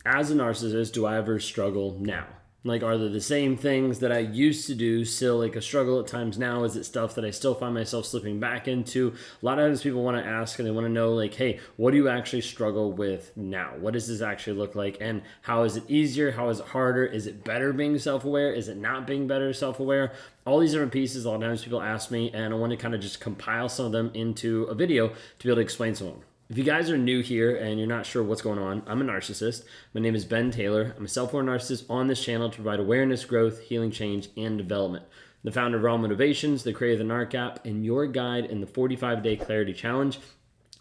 as a narcissist, do I ever struggle now? Like, are there the same things that I used to do still like a struggle at times now? Is it stuff that I still find myself slipping back into? A lot of times people want to ask and they want to know, like, hey, what do you actually struggle with now? What does this actually look like? And how is it easier? How is it harder? Is it better being self aware? Is it not being better self aware? All these different pieces, a lot of times people ask me, and I want to kind of just compile some of them into a video to be able to explain some of them. If you guys are new here and you're not sure what's going on, I'm a narcissist. My name is Ben Taylor. I'm a self-aware narcissist on this channel to provide awareness, growth, healing, change, and development. The founder of Raw Motivations, the creator of the Narc app, and your guide in the 45-day clarity challenge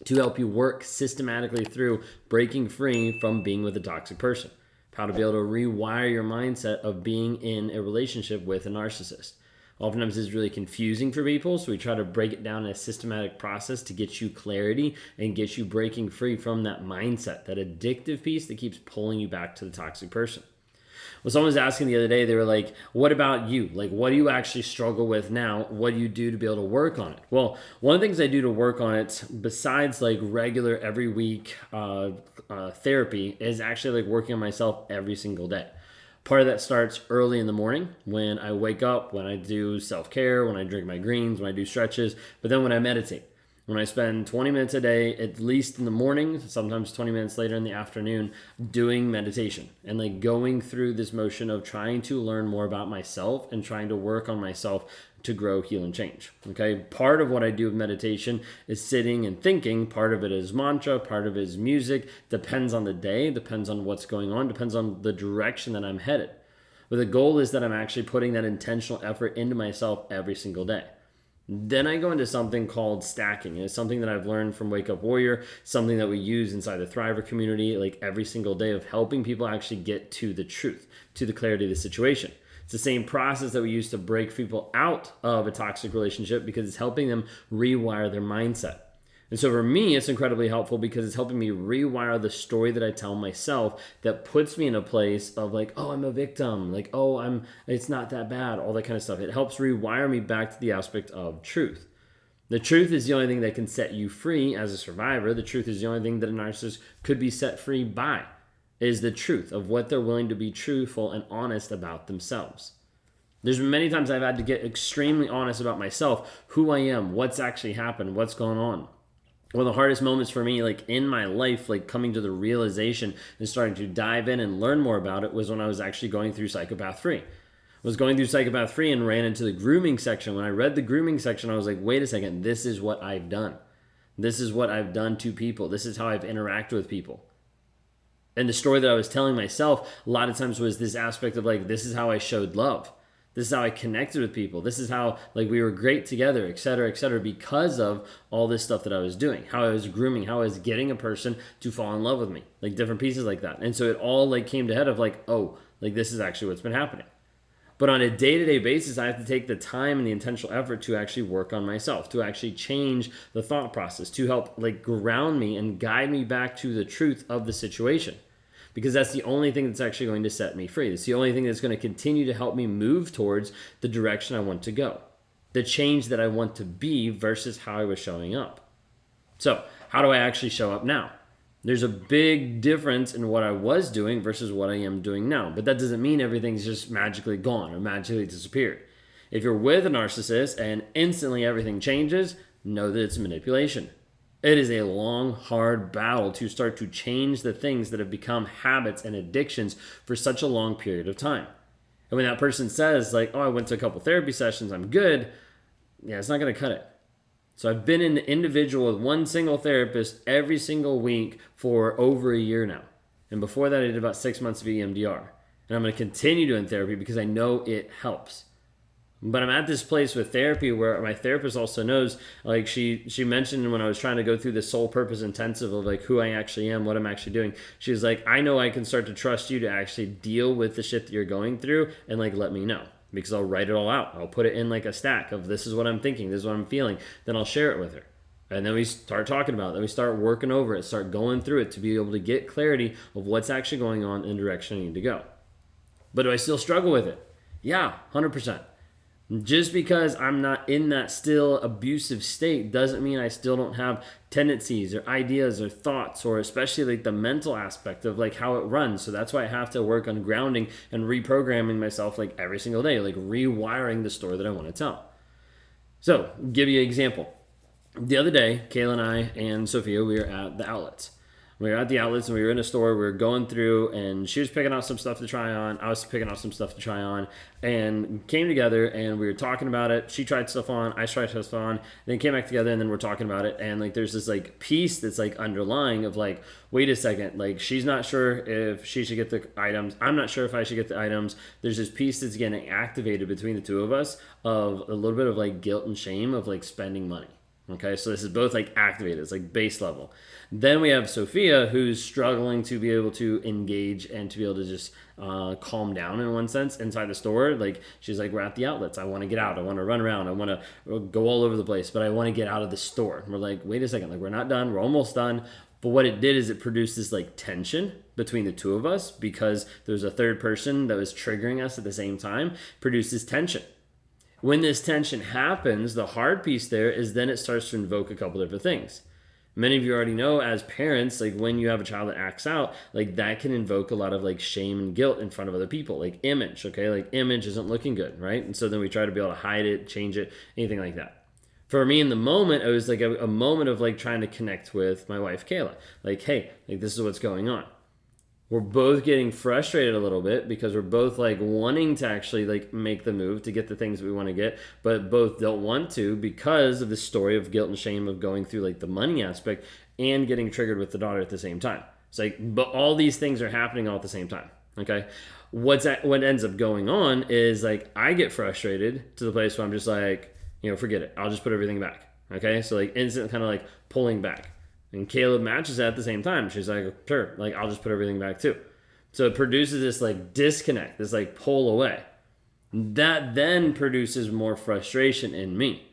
to help you work systematically through breaking free from being with a toxic person. How to be able to rewire your mindset of being in a relationship with a narcissist. Oftentimes it's really confusing for people, so we try to break it down in a systematic process to get you clarity and get you breaking free from that mindset, that addictive piece that keeps pulling you back to the toxic person. Well, someone was asking the other day, they were like, what about you? Like, what do you actually struggle with now? What do you do to be able to work on it? Well, one of the things I do to work on it, besides like regular every week therapy, is actually like working on myself every single day. Part of that starts early in the morning when I wake up, when I do self-care, when I drink my greens, when I do stretches, but then when I meditate. When I spend 20 minutes a day, at least in the morning, sometimes 20 minutes later in the afternoon, doing meditation and like going through this motion of trying to learn more about myself and trying to work on myself to grow, heal, and change. Okay. Part of what I do with meditation is sitting and thinking. Part of it is mantra, part of it is music. Depends on the day, depends on what's going on, depends on the direction that I'm headed. But the goal is that I'm actually putting that intentional effort into myself every single day. Then I go into something called stacking. It's something that I've learned from Wake Up Warrior, something that we use inside the Thriver community, like every single day, of helping people actually get to the truth, to the clarity of the situation. It's the same process that we use to break people out of a toxic relationship because it's helping them rewire their mindset. And so for me, it's incredibly helpful because it's helping me rewire the story that I tell myself that puts me in a place of like, oh, I'm a victim. Like, oh, it's not that bad, all that kind of stuff. It helps rewire me back to the aspect of truth. The truth is the only thing that can set you free as a survivor. The truth is the only thing that a narcissist could be set free by, is the truth of what they're willing to be truthful and honest about themselves. There's many times I've had to get extremely honest about myself, who I am, what's actually happened, what's going on. One of the hardest moments for me, like in my life, like coming to the realization and starting to dive in and learn more about it, was when I was actually going through Psychopath 3. I was going through Psychopath 3 and ran into the grooming section. When I read the grooming section, I was like, wait a second, this is what I've done. This is what I've done to people. This is how I've interacted with people. And the story that I was telling myself a lot of times was this aspect of like, this is how I showed love. This is how I connected with people. This is how like we were great together, et cetera, because of all this stuff that I was doing, how I was grooming, how I was getting a person to fall in love with me, like different pieces like that. And so it all like came to head of like, oh, like this is actually what's been happening. But on a day-to-day basis, I have to take the time and the intentional effort to actually work on myself, to actually change the thought process, to help like ground me and guide me back to the truth of the situation. Because that's the only thing that's actually going to set me free. It's the only thing that's going to continue to help me move towards the direction I want to go, the change that I want to be versus how I was showing up. So how do I actually show up now? There's a big difference in what I was doing versus what I am doing now. But that doesn't mean everything's just magically gone or magically disappeared. If you're with a narcissist and instantly everything changes, know that it's manipulation. It is a long, hard battle to start to change the things that have become habits and addictions for such a long period of time. And when that person says like, oh, I went to a couple therapy sessions, I'm good, yeah, it's not going to cut it. So I've been an individual with one single therapist every single week for over a year now. And before that, I did about 6 months of EMDR. And I'm going to continue doing therapy because I know it helps. But I'm at this place with therapy where my therapist also knows, like she mentioned when I was trying to go through the soul purpose intensive of like who I actually am, what I'm actually doing. She's like, I know I can start to trust you to actually deal with the shit that you're going through and like let me know. Because I'll write it all out. I'll put it in like a stack of this is what I'm thinking, this is what I'm feeling. Then I'll share it with her. And then we start talking about it. Then we start working over it, start going through it to be able to get clarity of what's actually going on in the direction I need to go. But do I still struggle with it? Yeah, 100%. Just because I'm not in that still abusive state doesn't mean I still don't have tendencies or ideas or thoughts, or especially like the mental aspect of like how it runs. So that's why I have to work on grounding and reprogramming myself like every single day, like rewiring the story that I want to tell. So, give you an example. The other day, Kayla and I and Sophia, we were at the outlets. We were at the outlets and we were in a store. We were going through, and she was picking out some stuff to try on. I was picking out some stuff to try on, and came together and we were talking about it. She tried stuff on, I tried stuff on, then came back together, and then we're talking about it. And like, there's this like piece that's like underlying of like, wait a second, like she's not sure if she should get the items. I'm not sure if I should get the items. There's this piece that's getting activated between the two of us of a little bit of like guilt and shame of like spending money. Okay, so this is both like activated, it's like base level. Then we have Sophia, who's struggling to be able to engage and to be able to just calm down in one sense inside the store. Like, she's like, we're at the outlets, I want to get out, I want to run around, I want to go all over the place, but I want to get out of the store. And we're like, wait a second, like we're not done, we're almost done. But what it did is it produced this like tension between the two of us, because there's a third person that was triggering us at the same time, produced this tension. When this tension happens, the hard piece there is then it starts to invoke a couple different things. Many of you already know, as parents, like when you have a child that acts out, like that can invoke a lot of like shame and guilt in front of other people, like image, okay? Like image isn't looking good, right? And so then we try to be able to hide it, change it, anything like that. For me in the moment, it was like a moment of like trying to connect with my wife, Kayla. Like, hey, like this is what's going on. We're both getting frustrated a little bit because we're both like wanting to actually like make the move to get the things we want to get, but both don't want to because of the story of guilt and shame of going through like the money aspect and getting triggered with the daughter at the same time. It's like, but all these things are happening all at the same time. Okay. What ends up going on is like, I get frustrated to the place where I'm just like, forget it. I'll just put everything back. Okay. So like instant kind of like pulling back. And Caleb matches that at the same time. She's like, sure, like I'll just put everything back too. So it produces this like disconnect, this like pull away. That then produces more frustration in me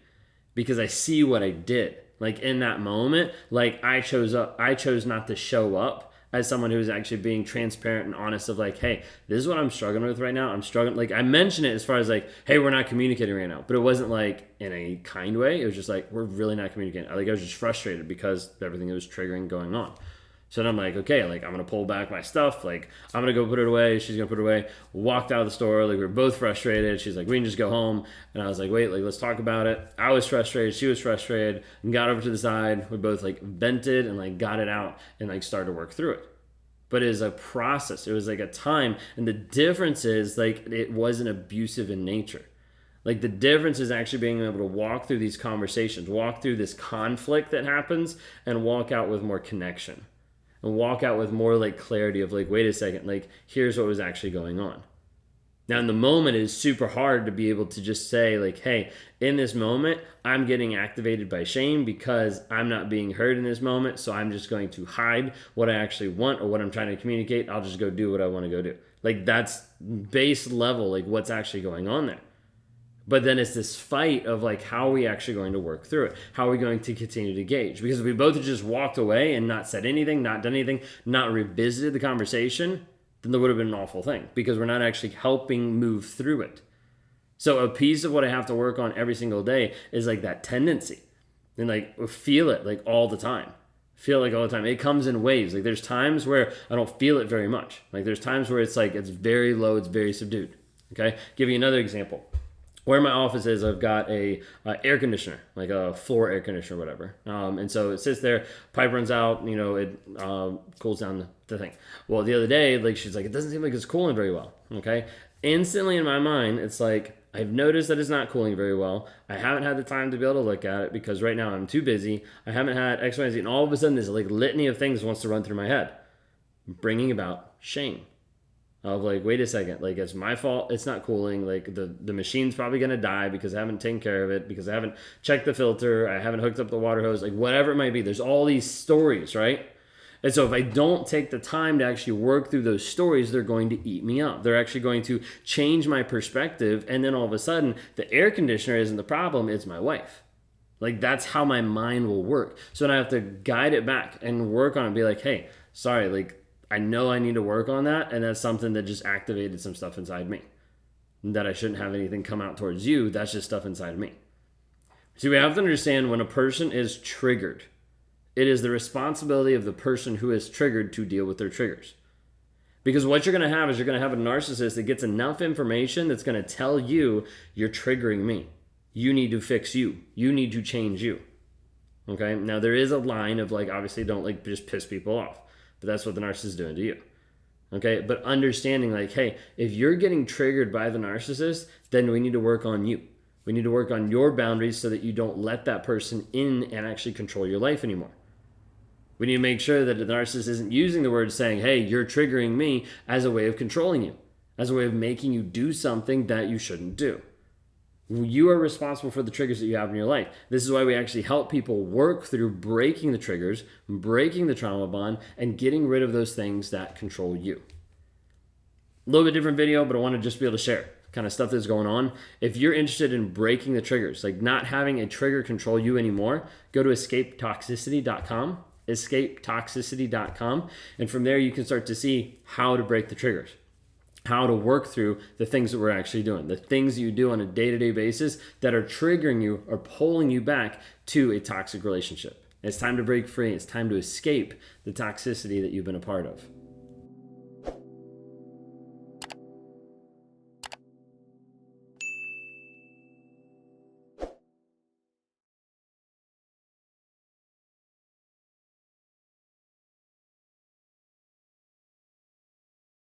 because I see what I did. Like in that moment, like I chose not to show up as someone who's actually being transparent and honest of like, hey, this is what I'm struggling with right now. I'm struggling. Like I mentioned it as far as like, hey, we're not communicating right now, but it wasn't like in a kind way. It was just like, we're really not communicating. Like I was just frustrated because of everything that was triggering going on. So then I'm like, okay, like I'm going to pull back my stuff. Like I'm going to go put it away. She's going to put it away. Walked out of the store. Like we were both frustrated. She's like, we can just go home. And I was like, wait, like let's talk about it. I was frustrated. She was frustrated. And got over to the side. We both like vented and like got it out and like started to work through it. But it was a process. It was like a time. And the difference is like it wasn't abusive in nature. Like the difference is actually being able to walk through these conversations, walk through this conflict that happens and walk out with more connection. And walk out with more like clarity of like, wait a second, like here's what was actually going on. Now in the moment, it is super hard to be able to just say like, hey, in this moment, I'm getting activated by shame because I'm not being heard in this moment. So I'm just going to hide what I actually want or what I'm trying to communicate. I'll just go do what I want to go do. Like that's base level, like what's actually going on there. But then it's this fight of like, how are we actually going to work through it? How are we going to continue to engage? Because if we both had just walked away and not said anything, not done anything, not revisited the conversation, then there would have been an awful thing because we're not actually helping move through it. So a piece of what I have to work on every single day is like that tendency and like feel it like all the time. Feel like all the time. It comes in waves. Like there's times where I don't feel it very much. Like there's times where it's like, it's very low, it's very subdued. Okay. Give you another example. Where my office is, I've got a air conditioner, like a floor air conditioner or whatever. And so it sits there, pipe runs out, it cools down the thing. Well, the other day, like she's like, it doesn't seem like it's cooling very well, okay? Instantly in my mind, it's like, I've noticed that it's not cooling very well. I haven't had the time to be able to look at it because right now I'm too busy. I haven't had X, Y, Z, and all of a sudden this like litany of things wants to run through my head, bringing about shame. Of like, wait a second, like it's my fault, it's not cooling, like the machine's probably gonna die because I haven't taken care of it, because I haven't checked the filter, I haven't hooked up the water hose, like whatever it might be. There's all these stories, right? And so if I don't take the time to actually work through those stories, they're going to eat me up. They're actually going to change my perspective, and then all of a sudden, the air conditioner isn't the problem, it's my wife. Like that's how my mind will work. So then I have to guide it back and work on it and be like, hey, sorry, like I know I need to work on that, and that's something that just activated some stuff inside me. that I shouldn't have anything come out towards you. That's just stuff inside of me. See, we have to understand when a person is triggered, it is the responsibility of the person who is triggered to deal with their triggers. Because what you're going to have is you're going to have a narcissist that gets enough information that's going to tell you, you're triggering me. You need to fix you. You need to change you. Okay? Now, there is a line of like, obviously don't like just piss people off. But that's what the narcissist is doing to you. Okay? But understanding like, hey, if you're getting triggered by the narcissist, then we need to work on you. We need to work on your boundaries so that you don't let that person in and actually control your life anymore. We need to make sure that the narcissist isn't using the word saying, hey, you're triggering me as a way of controlling you, as a way of making you do something that you shouldn't do. You are responsible for the triggers that you have in your life. This is why we actually help people work through breaking the triggers, breaking the trauma bond, and getting rid of those things that control you. A little bit different video, but I want to just be able to share kind of stuff that's going on. If you're interested in breaking the triggers, like not having a trigger control you anymore, go to escapetoxicity.com. escapetoxicity.com, and from there you can start to see how to break the triggers, how to work through the things that we're actually doing, the things that you do on a day-to-day basis that are triggering you or pulling you back to a toxic relationship. It's time to break free. It's time to escape the toxicity that you've been a part of.